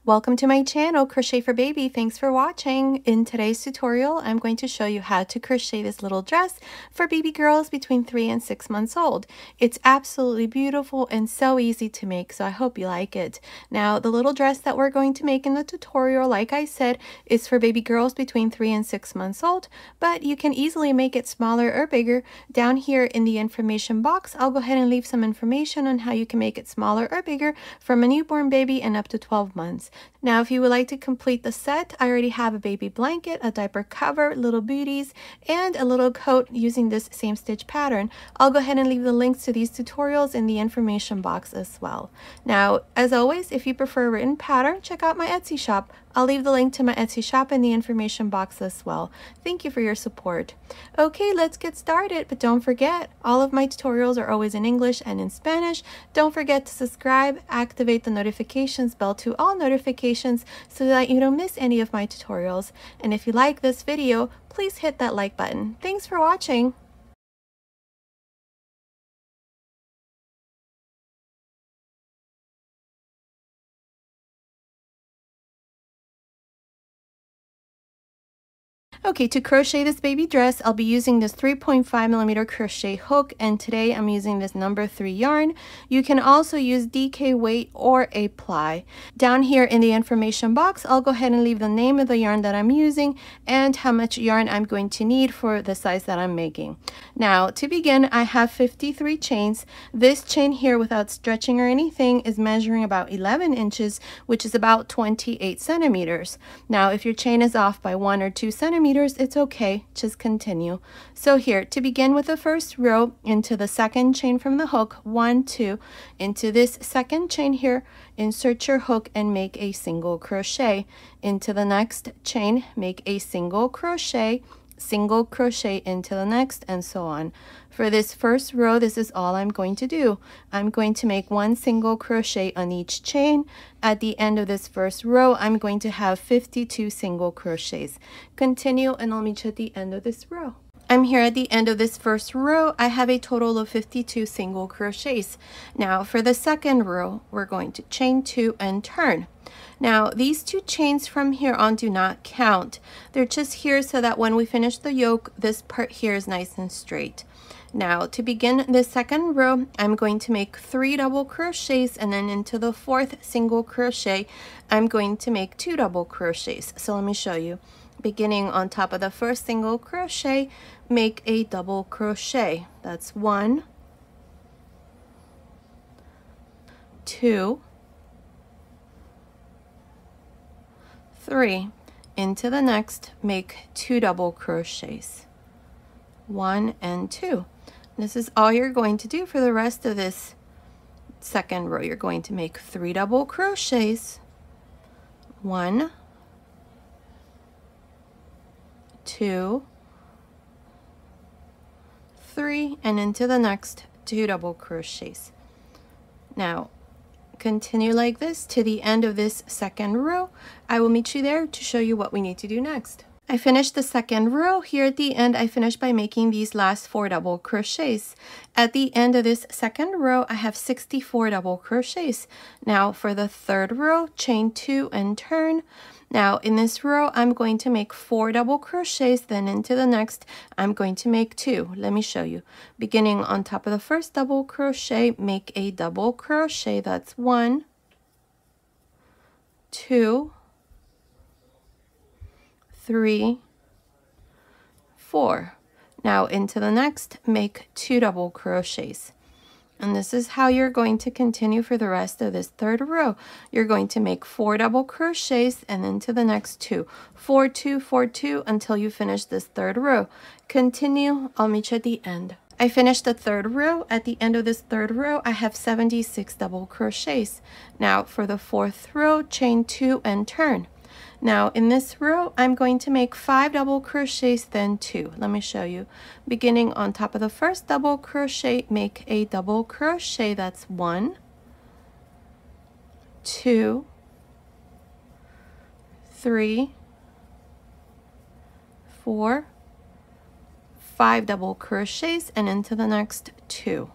Welcome to my channel, Crochet for Baby. Thanks for watching. In today's tutorial, I'm going to show you how to crochet this little dress for baby girls between 3 and 6 months old. It's absolutely beautiful and so easy to make, so I hope you like it. Now, the little dress that we're going to make in the tutorial, like I said, is for baby girls between 3 and 6 months old, but you can easily make it smaller or bigger. Down here in the information box, I'll go ahead and leave some information on how you can make it smaller or bigger from a newborn baby and up to 12 months. Now, if you would like to complete the set, I already have a baby blanket, a diaper cover, little booties, and a little coat using this same stitch pattern. I'll go ahead and leave the links to these tutorials in the information box as well. Now, as always, if you prefer a written pattern, check out my Etsy shop. I'll leave the link to my Etsy shop in the information box as well. Thank you for your support. Okay, let's get started, but don't forget, all of my tutorials are always in English and in Spanish. Don't forget to subscribe, activate the notifications bell to all notifications so that you don't miss any of my tutorials. And if you like this video, please hit that like button. Thanks for watching. Okay, to crochet this baby dress, I'll be using this 3.5mm crochet hook, and today I'm using this number 3 yarn. You can also use DK weight or a ply. Down here in the information box, I'll go ahead and leave the name of the yarn that I'm using and how much yarn I'm going to need for the size that I'm making. Now, to begin, I have 53 chains. This chain here, without stretching or anything, is measuring about 11 inches, which is about 28 centimeters. Now, if your chain is off by 1 or 2 centimeters, it's okay, just continue. So here, to begin with the first row, into the second chain from the hook, 1, 2, into this second chain here, insert your hook and make a single crochet. Into the next chain, make a single crochet into the next, and so on. For this first row, this is all I'm going to do. I'm going to make 1 single crochet on each chain. At the end of this first row, I'm going to have 52 single crochets. Continue, and I'll meet you at the end of this row. I'm here at the end of this first row. I have a total of 52 single crochets. Now for the second row, we're going to chain 2 and turn. Now these 2 chains from here on do not count. They're just here so that when we finish the yoke, this part here is nice and straight. Now to begin the second row, I'm going to make 3 double crochets, and then into the 4th single crochet, I'm going to make 2 double crochets. So let me show you. Beginning on top of the first single crochet, make a double crochet. That's 1, 2, 3. Into the next, make 2 double crochets. 1 and 2. This is all you're going to do for the rest of this second row. You're going to make 3 double crochets. 1, 2, 3, and into the next 2 double crochets. Now continue like this to the end of this second row. I will meet you there to show you what we need to do next. I finished the second row. Here at the end, I finished by making these last 4 double crochets. At the end of this second row, I have 64 double crochets. Now for the third row, chain 2 and turn. Now in this row, I'm going to make 4 double crochets, then into the next, I'm going to make 2. Let me show you. Beginning on top of the first double crochet, make a double crochet. That's 1, 2, 3, 4. Now into the next, make 2 double crochets. And this is how you're going to continue for the rest of this third row. You're going to make 4 double crochets and into the next 2. 4, 2, 4, 2 until you finish this third row. Continue, I'll meet you at the end. I finished the third row. At the end of this third row, I have 76 double crochets. Now for the fourth row, chain 2 and turn. Now in this row, I'm going to make 5 double crochets, then 2. Let me show you. Beginning on top of the first double crochet, make a double crochet. That's 1, 2, 3, 4, 5 double crochets, and into the next 2.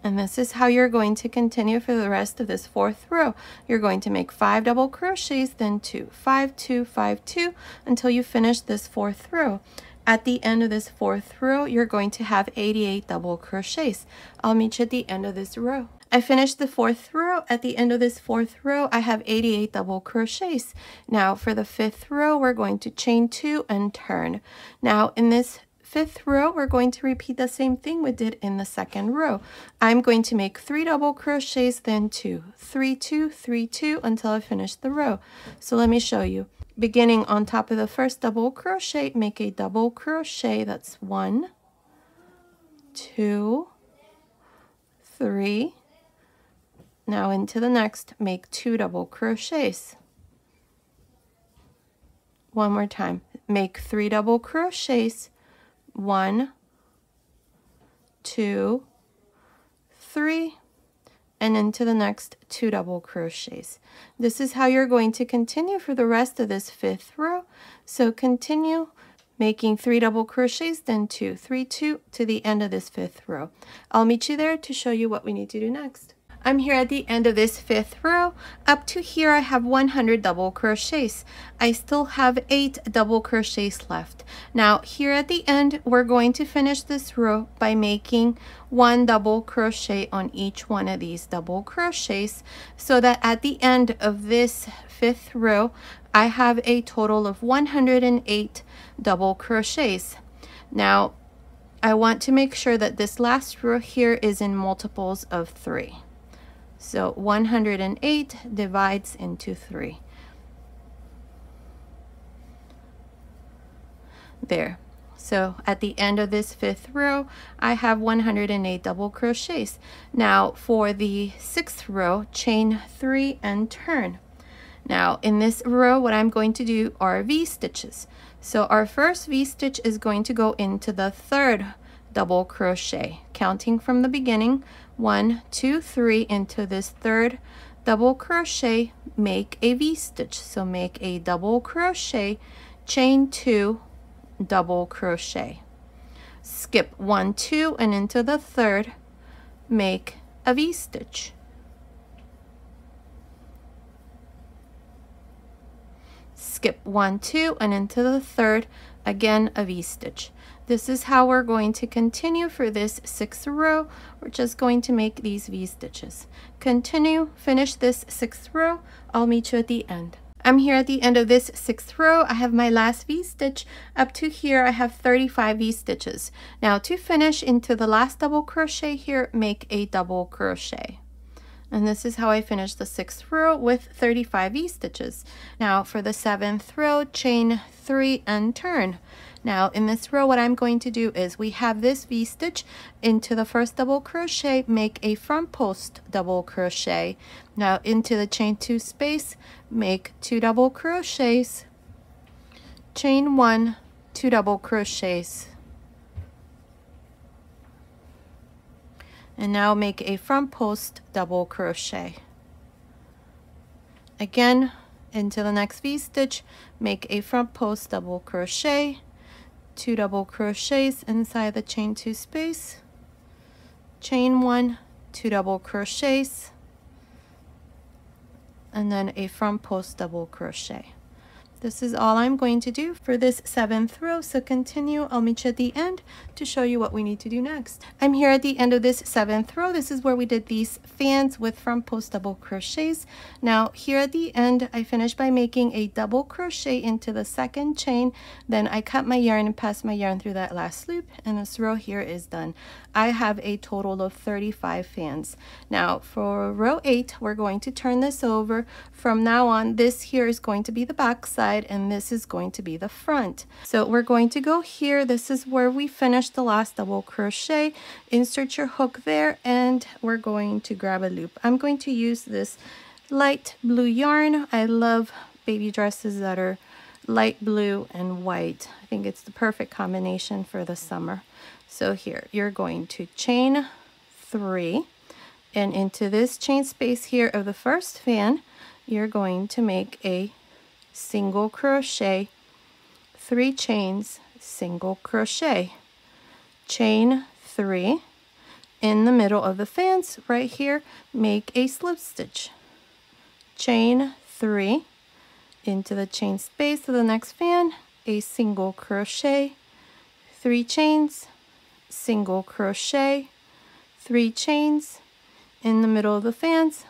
And this is how you're going to continue for the rest of this 4th row. You're going to make 5 double crochets, then 2, 5, 2, 5, 2 until you finish this 4th row. At the end of this 4th row, you're going to have 88 double crochets. I'll meet you at the end of this row. I finished the 4th row. At the end of this 4th row, I have 88 double crochets. Now for the 5th row, we're going to chain 2 and turn. Now in this 5th row, we're going to repeat the same thing we did in the 2nd row. I'm going to make 3 double crochets, then 2, 3, 2, 3, 2 until I finish the row. So let me show you. Beginning on top of the first double crochet, make a double crochet. That's 1, 2, 3. Now into the next, make 2 double crochets. One more time. Make 3 double crochets. 1, 2, 3, and into the next 2 double crochets. This is how you're going to continue for the rest of this 5th row. So continue making 3 double crochets, then 2, 3, 2 to the end of this 5th row. I'll meet you there to show you what we need to do next. I'm here at the end of this 5th row. Up to here I have 100 double crochets. I still have 8 double crochets left. Now here at the end, we're going to finish this row by making 1 double crochet on each one of these double crochets, so that at the end of this 5th row I have a total of 108 double crochets. Now I want to make sure that this last row here is in multiples of 3. So 108 divides into 3. There. So at the end of this 5th row, I have 108 double crochets. Now for the 6th row, chain 3 and turn. Now in this row, what I'm going to do are V-stitches. So our first V-stitch is going to go into the 3rd double crochet, counting from the beginning. 1, 2, 3 into this 3rd double crochet, make a V-stitch. So make a double crochet, chain 2, double crochet, skip 1, 2 and into the 3rd, make a V-stitch, skip 1, 2 and into the 3rd, again a V-stitch. This is how we're going to continue for this 6th row. We're just going to make these V-stitches. Continue, finish this 6th row. I'll meet you at the end. I'm here at the end of this 6th row. I have my last V-stitch. Up to here, I have 35 V-stitches. Now to finish into the last double crochet here, make a double crochet. And this is how I finished the 6th row with 35 V-stitches. Now for the 7th row, chain 3 and turn. Now in this row, what I'm going to do is we have this V-stitch into the first double crochet, make a front post double crochet. Now into the chain 2 space, make 2 double crochets, chain 1, 2 double crochets, and now make a front post double crochet. Again, into the next V-stitch, make a front post double crochet, 2 double crochets inside the chain 2 space, chain 1, 2 double crochets, and then a front post double crochet. This is all I'm going to do for this 7th row, so continue. I'll meet you at the end to show you what we need to do next. I'm here at the end of this 7th row. This is where we did these fans with front post double crochets. Now here at the end, I finished by making a double crochet into the 2nd chain. Then I cut my yarn and passed my yarn through that last loop, and this row here is done. I have a total of 35 fans. Now for row 8, we're going to turn this over. From now on, this here is going to be the back side and this is going to be the front. So we're going to go here. This is where we finished the last double crochet. Insert your hook there and we're going to grab a loop. I'm going to use this light blue yarn. I love baby dresses that are light blue and white. I think it's the perfect combination for the summer. So here, you're going to chain 3 and into this chain space here of the first fan, you're going to make a single crochet, 3 chains, single crochet, chain 3, in the middle of the fans right here, make a slip stitch, chain 3 into the chain space of the next fan, a single crochet, 3 chains, single crochet, 3 chains, in the middle of the fans,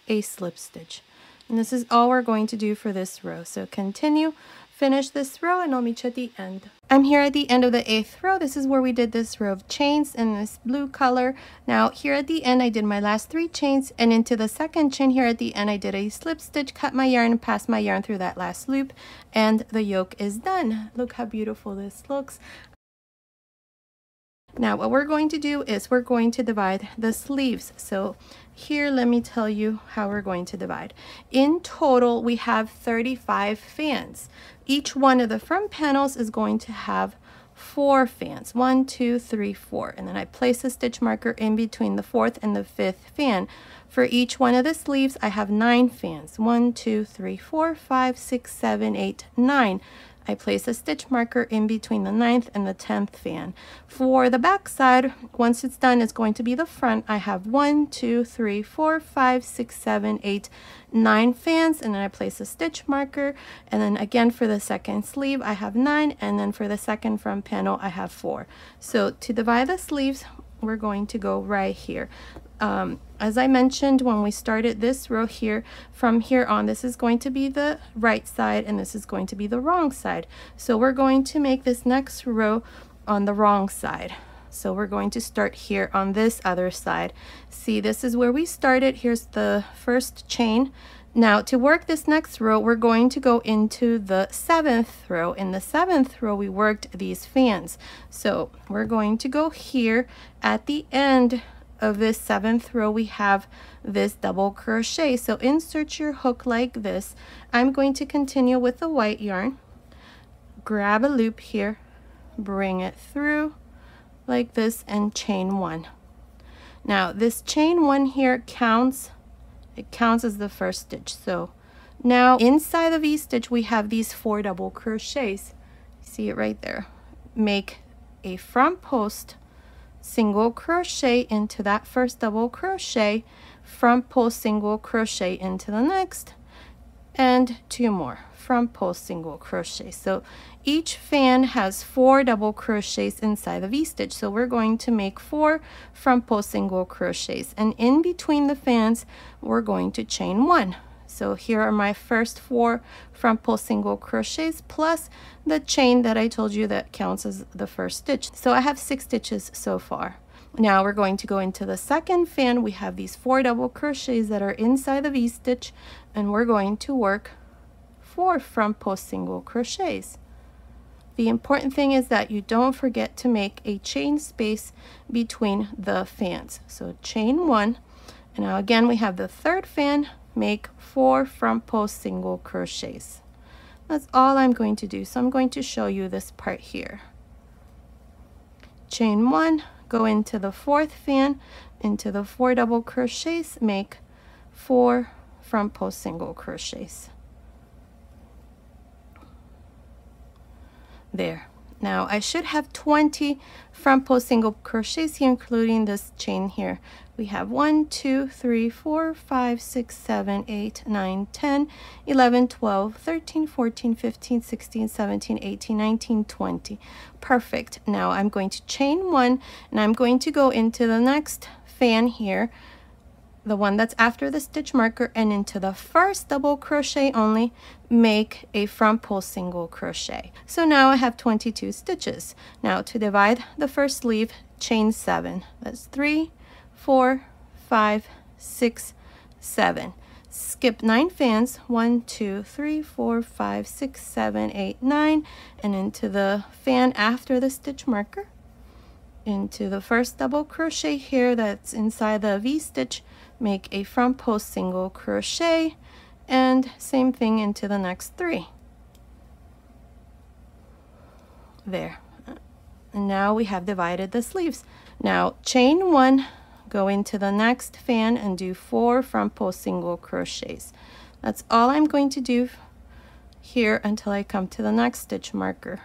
a slip stitch. And this is all we're going to do for this row. So continue, finish this row, and I'll meet you at the end. I'm here at the end of the 8th row. This is where we did this row of chains in this blue color. Now here at the end, I did my last 3 chains, and into the second chain here at the end, I did a slip stitch, cut my yarn, and passed my yarn through that last loop, and the yoke is done. Look how beautiful this looks. Now what we're going to do is we're going to divide the sleeves. So here, let me tell you how we're going to divide. In total, we have 35 fans. Each one of the front panels is going to have 4 fans, 1, 2, 3, 4. And then I place a stitch marker in between the 4th and the 5th fan. For each one of the sleeves, I have 9 fans, 1, 2, 3, 4, 5, 6, 7, 8, 9. I place a stitch marker in between the 9th and the 10th fan. For the back side, once it's done, it's going to be the front. I have 1, 2, 3, 4, 5, 6, 7, 8, 9 fans, and then I place a stitch marker. And then again for the second sleeve, I have 9, and then for the second front panel, I have 4. So to divide the sleeves, we're going to go right here. As I mentioned when we started this row here, from here on, this is going to be the right side and this is going to be the wrong side. So we're going to make this next row on the wrong side. So we're going to start here on this other side. See, this is where we started. Here's the first chain. Now to work this next row, we're going to go into the 7th row. In the 7th row, we worked these fans. So we're going to go here at the end of this 7th row. We have this double crochet. So insert your hook like this. I'm going to continue with the white yarn, grab a loop here, bring it through like this, and chain 1. Now this chain 1 here counts, it counts as the first stitch. So now inside the V-stitch we have these 4 double crochets. See it right there. Make a front post, single crochet into that first double crochet, front post, single crochet into the next, and 2 more front post, single crochet. So each fan has 4 double crochets inside the V-stitch. So we're going to make 4 front post, single crochets, and in between the fans we're going to chain 1. So here are my first 4 front post single crochets plus the chain that I told you that counts as the first stitch. So I have 6 stitches so far. Now we're going to go into the second fan. We have these 4 double crochets that are inside the V-stitch, and we're going to work 4 front post single crochets. The important thing is that you don't forget to make a chain space between the fans. So chain 1, and now again we have the 3rd fan, make 4 front post single crochets. That's all I'm going to do. So I'm going to show you this part here. Chain 1, go into the 4th fan, into the 4 double crochets, make 4 front post single crochets. There. Now I should have 20 front post single crochets here, including this chain here. We have 1, 2, 3, 4, 5, 6, 7, 8, 9, 10, 11, 12, 13, 14, 15, 16, 17, 18, 19, 20. Perfect. Now I'm going to chain 1, and I'm going to go into the next fan here, the one that's after the stitch marker, and into the first double crochet only, make a front post single crochet. So now I have 22 stitches. Now to divide the first sleeve, chain 7. That's 3, 4, 5, 6, 7. Skip 9 fans, 1, 2, 3, 4, 5, 6, 7, 8, 9, and into the fan after the stitch marker, into the first double crochet here that's inside the V-stitch, make a front post single crochet, and same thing into the next 3. There. And now we have divided the sleeves. Now chain 1, go into the next fan and do 4 front post single crochets. That's all I'm going to do here until I come to the next stitch marker.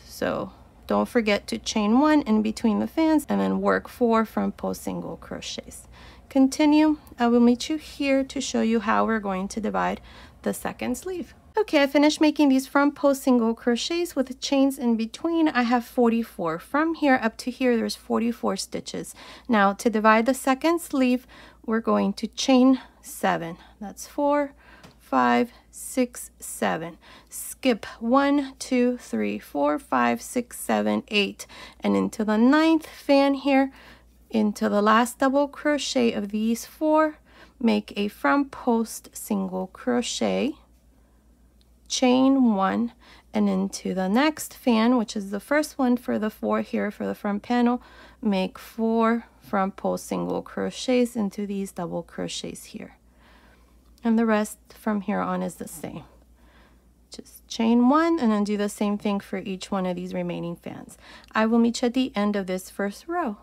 So Don't forget to chain 1 in between the fans and then work 4 front post single crochets. Continue. I will meet you here to show you how we're going to divide the second sleeve. Okay, I finished making these front post single crochets with chains in between. I have 44. From here up to here, there's 44 stitches. Now, to divide the second sleeve, we're going to chain 7. That's 4, 5, 6, 7. Skip 1, 2, 3, 4, 5, 6, 7, 8. And into the 9th fan here, into the last double crochet of these 4, make a front post single crochet, chain 1, and into the next fan, which is the first one for the 4 here for the front panel, make 4 front post single crochets into these double crochets here. And the rest from here on is the same. Just chain 1 and then do the same thing for each one of these remaining fans. I will meet you at the end of this first row.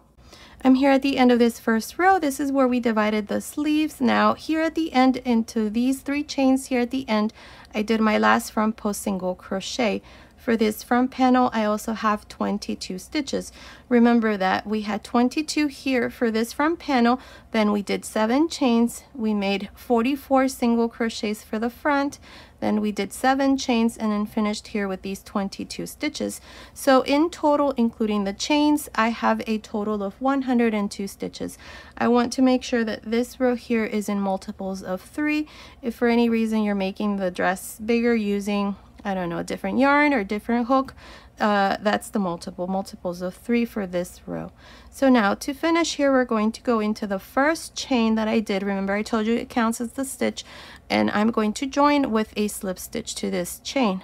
I'm here at the end of this first row. This is where we divided the sleeves. Now here at the end, into these 3 chains here at the end, I did my last front post single crochet. For this front panel, I also have 22 stitches. Remember that we had 22 here for this front panel, then we did 7 chains, we made 44 single crochets for the front, then we did 7 chains and then finished here with these 22 stitches. So in total, including the chains, I have a total of 102 stitches. I want to make sure that this row here is in multiples of 3. If for any reason you're making the dress bigger using, I don't know, a different yarn or different hook, that's the multiples of 3 for this row. So now to finish here, we're going to go into the first chain that I did. Remember, I told you it counts as the stitch, and I'm going to join with a slip stitch to this chain.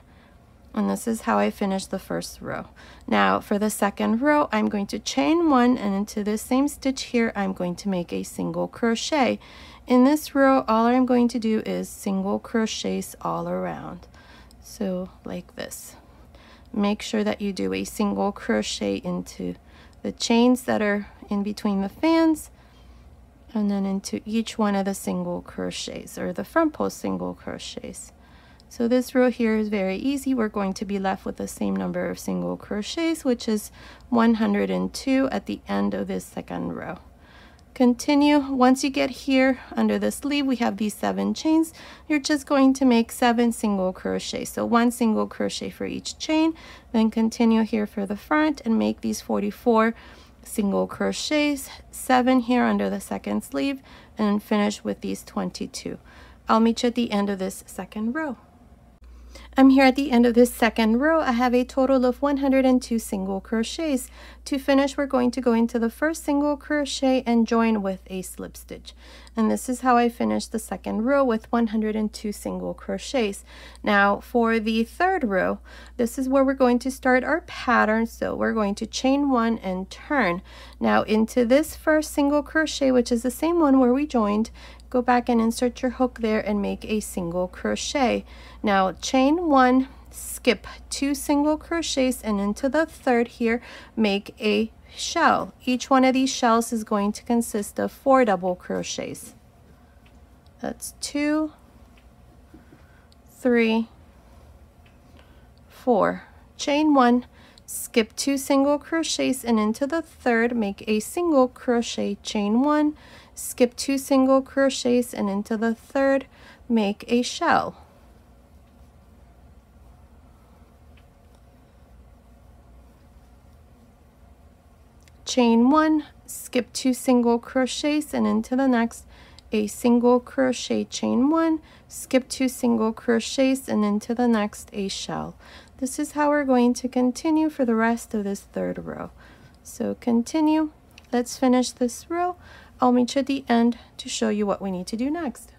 And this is how I finished the first row. Now for the second row, I'm going to chain 1, and into this same stitch here, I'm going to make a single crochet. In this row, all I'm going to do is single crochets all around. So like this. Make sure that you do a single crochet into the chains that are in between the fans, and then into each one of the single crochets or the front post single crochets. So this row here is very easy. We're going to be left with the same number of single crochets, which is 102 at the end of this second row. Continue. Once you get here under the sleeve, we have these 7 chains. You're just going to make 7 single crochets. So 1 single crochet for each chain, then continue here for the front and make these 44 single crochets, 7 here under the second sleeve, and finish with these 22. I'll meet you at the end of this second row. I'm here at the end of this second row. I have a total of 102 single crochets. To finish, we're going to go into the first single crochet and join with a slip stitch. And this is how I finished the second row with 102 single crochets. Now for the third row, this is where we're going to start our pattern. So we're going to chain 1 and turn. Now into this first single crochet, which is the same one where we joined, go back and insert your hook there and make a single crochet. Now chain 1, skip 2 single crochets, and into the third here, make a shell. Each one of these shells is going to consist of 4 double crochets. That's 2, 3, 4. Chain 1, skip 2 single crochets, and into the third, make a single crochet, chain 1, skip 2 single crochets, and into the third, make a shell. Chain 1, skip 2 single crochets, and into the next, a single crochet, chain 1, skip 2 single crochets, and into the next, a shell. This is how we're going to continue for the rest of this third row. So continue. Let's finish this row. I'll meet you at the end to show you what we need to do next.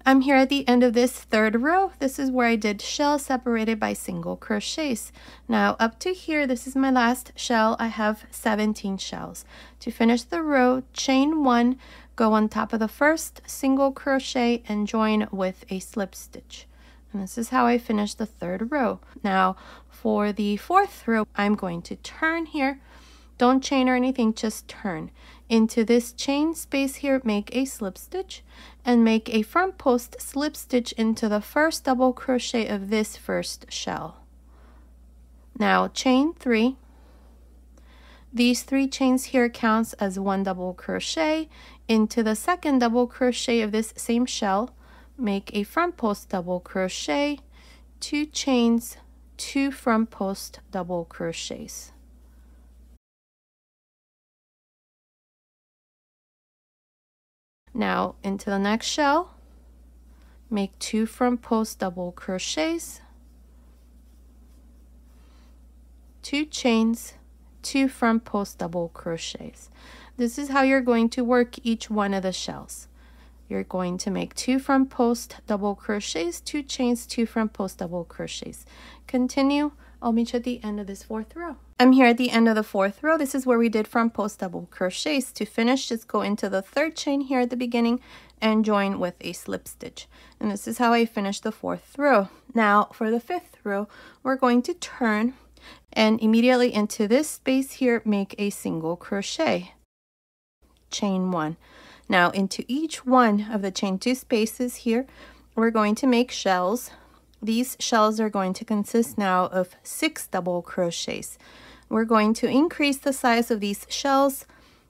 I'm here at the end of this third row. This is where I did shells separated by single crochets. Now up to here, this is my last shell. I have 17 shells. To finish the row, chain 1, go on top of the first single crochet and join with a slip stitch. And this is how I finished the third row. Now for the fourth row, I'm going to turn here. Don't chain or anything, just turn. Into this chain space here, make a slip stitch and make a front post slip stitch into the first double crochet of this first shell. Now chain 3, These 3 chains here counts as 1 double crochet. Into the second double crochet of this same shell, make a front post double crochet, 2 chains, 2 front post double crochets. Now into the next shell, make 2 front post double crochets, 2 chains, 2 front post double crochets. This is how you're going to work each one of the shells. You're going to make 2 front post double crochets, 2 chains, 2 front post double crochets. Continue. I'll meet you at the end of this 4th row. I'm here at the end of the 4th row. This is where we did front post double crochets. To finish, just go into the 3rd chain here at the beginning and join with a slip stitch. And this is how I finished the 4th row. Now for the 5th row, we're going to turn and immediately into this space here, make a single crochet. Chain 1. Now into each one of the chain 2 spaces here, we're going to make shells. These shells are going to consist now of 6 double crochets. We're going to increase the size of these shells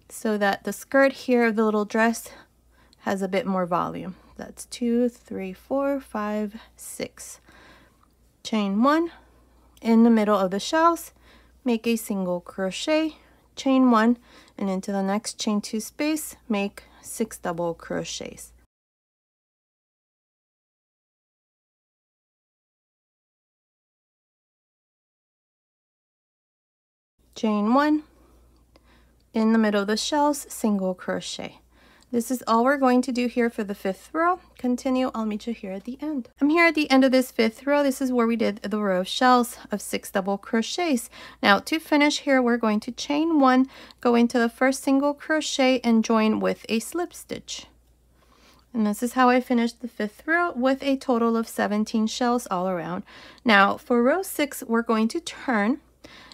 so that the skirt here of the little dress has a bit more volume. That's 2, 3, 4, 5, 6. Chain 1. In the middle of the shells, make a single crochet, chain 1, and into the next chain 2 space, make 6 double crochets. Chain 1, in the middle of the shells, single crochet. This is all we're going to do here for the 5th row. Continue, I'll meet you here at the end. I'm here at the end of this 5th row. This is where we did the row of shells of 6 double crochets. Now to finish here, we're going to chain 1, go into the first single crochet and join with a slip stitch. And this is how I finished the 5th row with a total of 17 shells all around. Now for row 6, we're going to turn.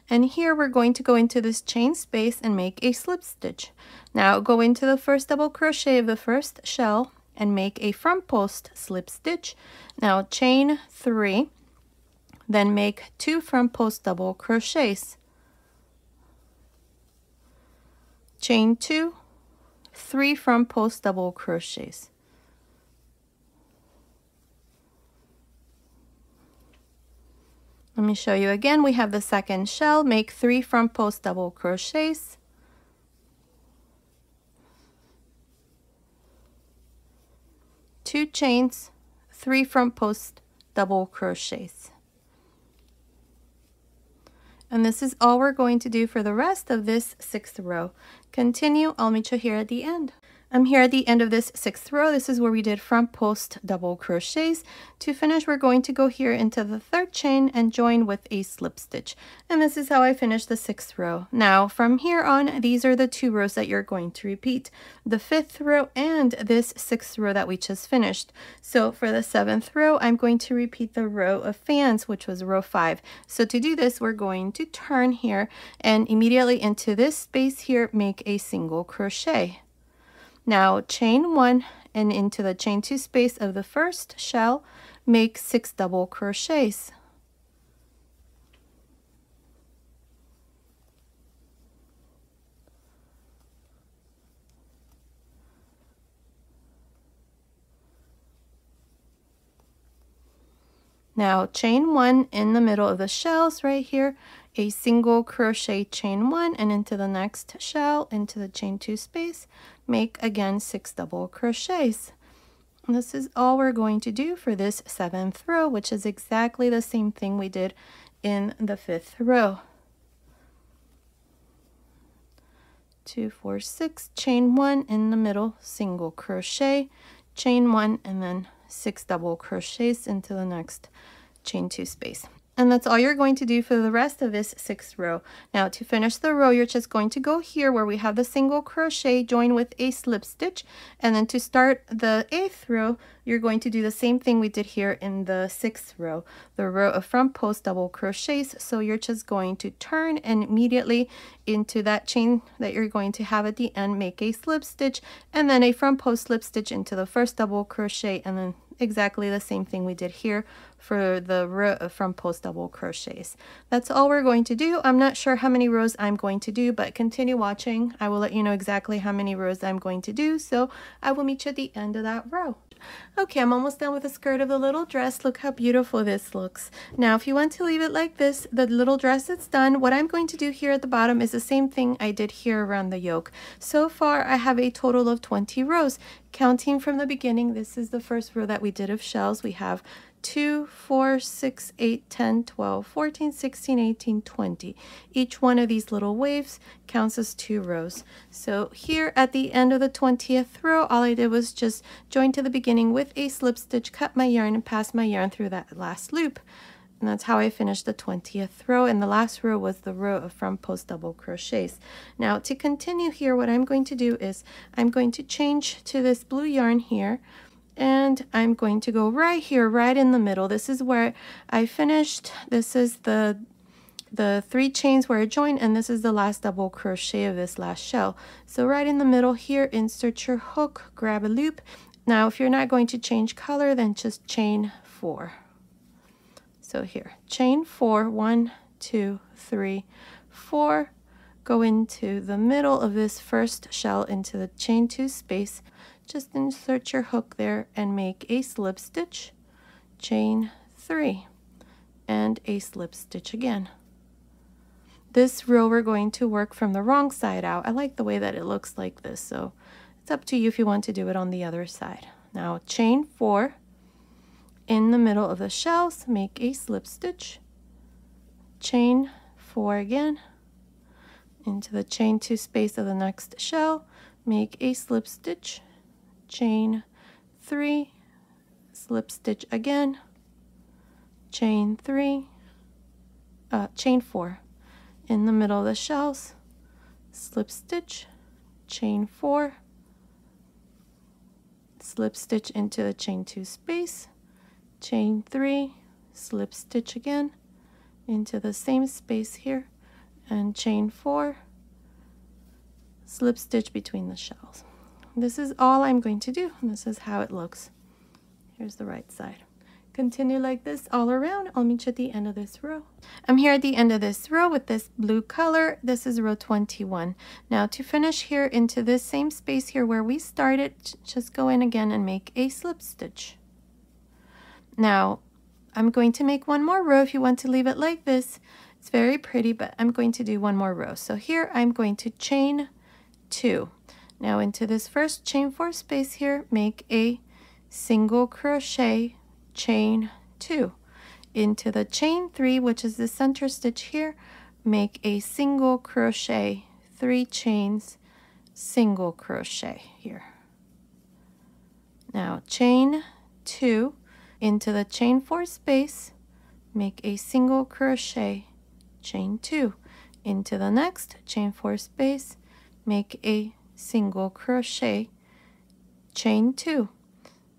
And here we're going to go into this chain space and make a slip stitch. Now go into the first double crochet of the first shell and make a front post slip stitch. Now chain 3, then make 2 front post double crochets. Chain 2, 3 front post double crochets. Let me show you again. We have the second shell, make 3 front post double crochets, 2 chains, 3 front post double crochets. And this is all we're going to do for the rest of this 6th row. Continue, I'll meet you here at the end. I'm here at the end of this 6th row. This is where we did front post double crochets. To finish, we're going to go here into the 3rd chain and join with a slip stitch. And this is how I finished the 6th row. Now from here on, these are the 2 rows that you're going to repeat. The 5th row and this 6th row that we just finished. So for the 7th row, I'm going to repeat the row of fans, which was row 5. So to do this, we're going to turn here and immediately into this space here, make a single crochet. Now chain 1 and into the chain 2 space of the first shell, make 6 double crochets. Now chain 1 in the middle of the shells right here, a single crochet, chain 1, and into the next shell, into the chain 2 space, make again 6 double crochets. And this is all we're going to do for this 7th row, which is exactly the same thing we did in the 5th row. 2, 4, 6, chain 1 in the middle, single crochet, chain 1, and then 6 double crochets into the next chain 2 space. And that's all you're going to do for the rest of this 6th row. Now to finish the row, you're just going to go here where we have the single crochet, join with a slip stitch, and then to start the 8th row, you're going to do the same thing we did here in the 6th row, the row of front post double crochets. So you're just going to turn and immediately into that chain that you're going to have at the end, make a slip stitch, and then a front post slip stitch into the first double crochet, and then exactly the same thing we did here for the row from post double crochets. That's all we're going to do. I'm not sure how many rows I'm going to do, but continue watching. I will let you know exactly how many rows I'm going to do, so I will meet you at the end of that row. Okay, I'm almost done with the skirt of the little dress. Look how beautiful this looks. Now, if you want to leave it like this, the little dress is done. What I'm going to do here at the bottom is the same thing I did here around the yoke. So far, I have a total of 20 rows. Counting from the beginning, this is the first row that we did of shells. We have 2, 4, 6, 8, 10, 12, 14, 16, 18, 20. Each one of these little waves counts as 2 rows. So here at the end of the 20th row, all I did was just join to the beginning with a slip stitch, cut my yarn, and pass my yarn through that last loop. And that's how I finished the 20th row, and the last row was the row of front post double crochets. Now to continue here, what I'm going to do is I'm going to change to this blue yarn here, and I'm going to go right here, right in the middle. This is where I finished. This is the 3 chains where I joined, and this is the last double crochet of this last shell. So right in the middle here, insert your hook, grab a loop. Now if you're not going to change color, then just chain 4. So here, chain 4, 1, 2, 3, 4. Go into the middle of this first shell into the chain 2 space. Just insert your hook there and make a slip stitch, chain 3, and a slip stitch again. This row we're going to work from the wrong side out. I like the way that it looks like this, so it's up to you if you want to do it on the other side. Now chain 4, in the middle of the shells, make a slip stitch, chain 4 again, into the chain 2 space of the next shell, make a slip stitch, chain 3, slip stitch again, chain 4, in the middle of the shells, slip stitch, chain 4, slip stitch into the chain 2 space, chain 3, slip stitch again into the same space here, and chain 4, slip stitch between the shells. This is all I'm going to do, and this is how it looks. Here's the right side. Continue like this all around. I'll meet you at the end of this row. I'm here at the end of this row with this blue color. This is row 21. Now to finish here into this same space here where we started, just go in again and make a slip stitch. Now I'm going to make one more row. If you want to leave it like this, it's very pretty, but I'm going to do one more row. So here I'm going to chain 2. Now into this first chain 4 space here, make a single crochet, chain 2. Into the chain 3, which is the center stitch here, make a single crochet, 3 chains, single crochet here. Now chain 2, into the chain 4 space, make a single crochet, chain 2. Into the next chain 4 space, make a single crochet, chain 2.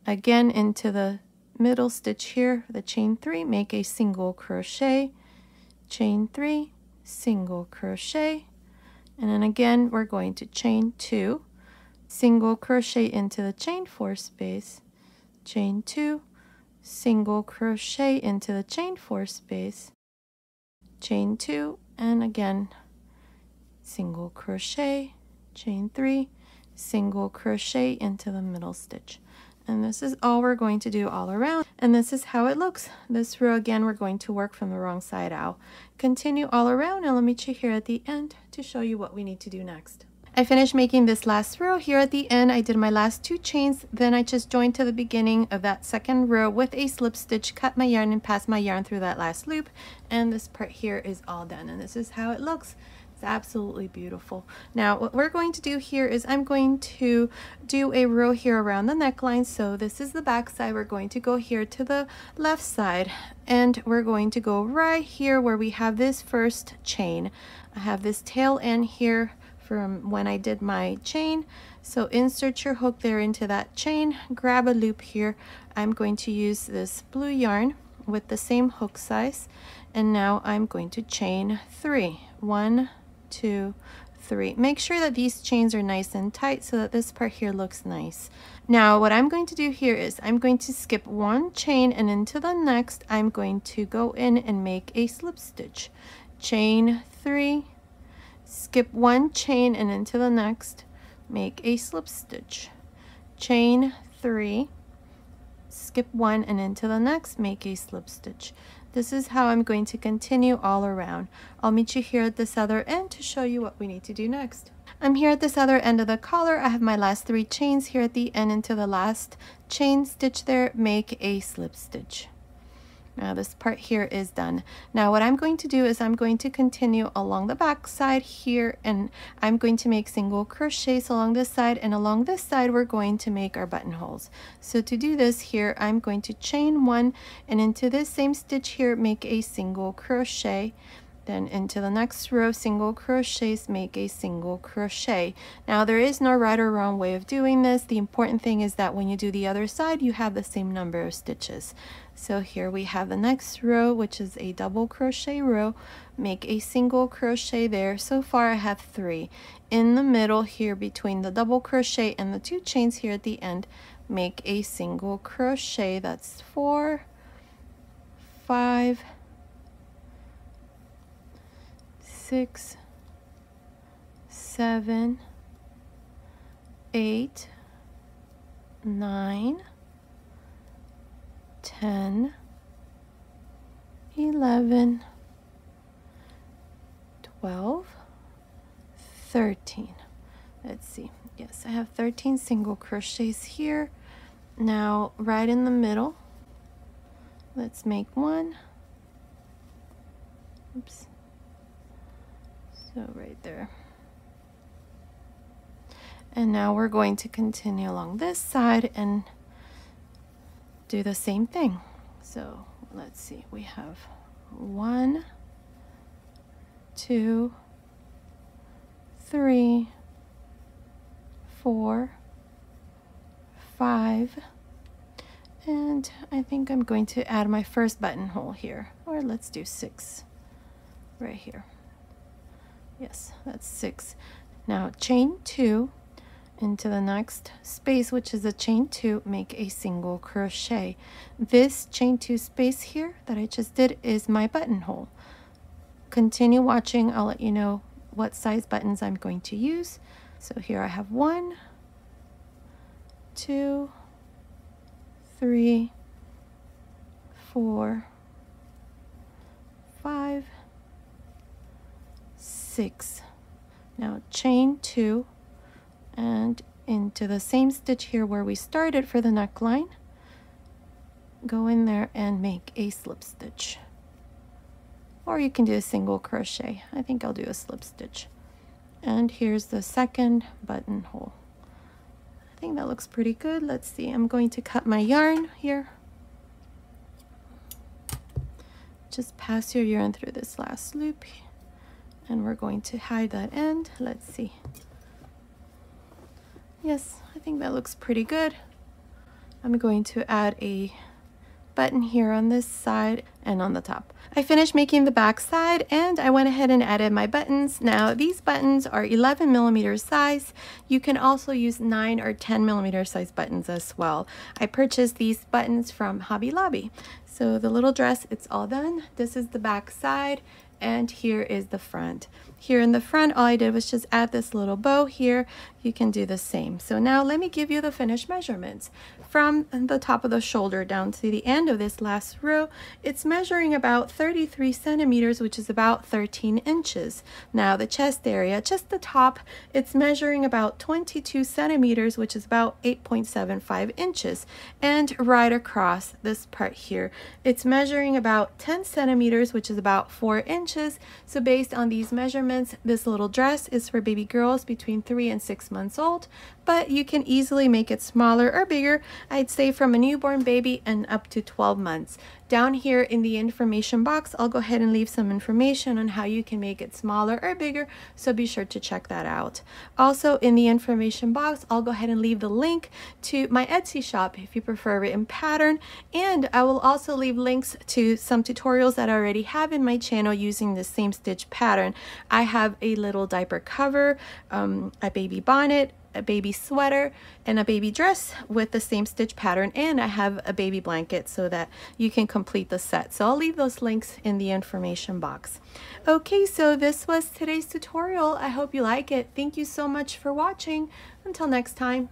Again into the middle stitch here, the chain 3, make a single crochet, chain 3, single crochet, and then again we're going to chain 2, single crochet into the chain 4 space, chain 2, single crochet into the chain 4 space, chain 2, and again single crochet, chain 3, single crochet into the middle stitch. And this is all we're going to do all around, and this is how it looks. This row again, we're going to work from the wrong side out. Continue all around, and I'll meet you here at the end to show you what we need to do next. I finished making this last row. Here at the end, I did my last 2 chains, then I just joined to the beginning of that second row with a slip stitch, cut my yarn, and passed my yarn through that last loop, and this part here is all done, and this is how it looks. Absolutely beautiful. Now what we're going to do here is I'm going to do a row here around the neckline. So this is the back side. We're going to go here to the left side, and we're going to go right here where we have this first chain. I have this tail end here from when I did my chain. So insert your hook there into that chain, grab a loop here. I'm going to use this blue yarn with the same hook size, and now I'm going to chain 3. 1, 2, 3. Make sure that these chains are nice and tight so that this part here looks nice. Now what I'm going to do here is I'm going to skip one chain, and into the next I'm going to go in and make a slip stitch. Chain 3, skip one chain, and into the next make a slip stitch. Chain 3, skip one, and into the next make a slip stitch. This is how I'm going to continue all around. I'll meet you here at this other end to show you what we need to do next. I'm here at this other end of the collar. I have my last 3 chains here at the end. Into the last chain stitch there, make a slip stitch. Now this part here is done. Now what I'm going to do is I'm going to continue along the back side here, and I'm going to make single crochets along this side, and along this side we're going to make our buttonholes. So to do this here, I'm going to chain 1, and into this same stitch here make a single crochet. Then into the next row, single crochets, make a single crochet. Now there is no right or wrong way of doing this. The important thing is that when you do the other side, you have the same number of stitches. So here we have the next row, which is a double crochet row. Make a single crochet there. So far I have 3. In the middle here between the double crochet and the 2 chains here at the end, make a single crochet. That's 4, 5, 6, 7, 8, 9, 10, 11, 12, 13. Let's see. Yes, I have 13 single crochets here. Now right in the middle, let's make 1. Oops. So right there. And now we're going to continue along this side and do the same thing. So let's see, we have 1, 2, 3, 4, 5, and I think I'm going to add my first buttonhole here, or let's do 6 right here. Yes, that's 6. Now chain 2 into the next space, which is a chain 2, make a single crochet. This chain 2 space here that I just did is my buttonhole. Continue watching, I'll let you know what size buttons I'm going to use. So here I have 1, 2, 3, 4, 5, 6. Now chain 2 and into the same stitch here where we started for the neckline, go in there and make a slip stitch, or you can do a single crochet. I think I'll do a slip stitch. And here's the second buttonhole. I think that looks pretty good. Let's see, I'm going to cut my yarn here. Just pass your yarn through this last loop, and we're going to hide that end. Let's see. Yes, I think that looks pretty good. I'm going to add a button here on this side and on the top. I finished making the back side and I went ahead and added my buttons. Now these buttons are 11mm size. You can also use 9 or 10mm size buttons as well. I purchased these buttons from Hobby Lobby. So the little dress, it's all done. This is the back side and here is the front. Here in the front, all I did was just add this little bow here. You can do the same. So now let me give you the finished measurements. From the top of the shoulder down to the end of this last row, it's measuring about 33 centimeters, which is about 13 inches. Now the chest area, just the top, it's measuring about 22 centimeters, which is about 8.75 inches. And right across this part here, it's measuring about 10 centimeters, which is about 4 inches. So based on these measurements, this little dress is for baby girls between 3 and 6 months old, but you can easily make it smaller or bigger. I'd say from a newborn baby and up to 12 months. Down here in the information box, I'll go ahead and leave some information on how you can make it smaller or bigger, so be sure to check that out. Also in the information box, I'll go ahead and leave the link to my Etsy shop if you prefer a written pattern, and I will also leave links to some tutorials that I already have in my channel using the same stitch pattern. I have a little diaper cover, a baby bonnet, a baby sweater, and a baby dress with the same stitch pattern, and I have a baby blanket so that you can complete the set. So I'll leave those links in the information box. Okay, so this was today's tutorial. I hope you like it. Thank you so much for watching. Until next time.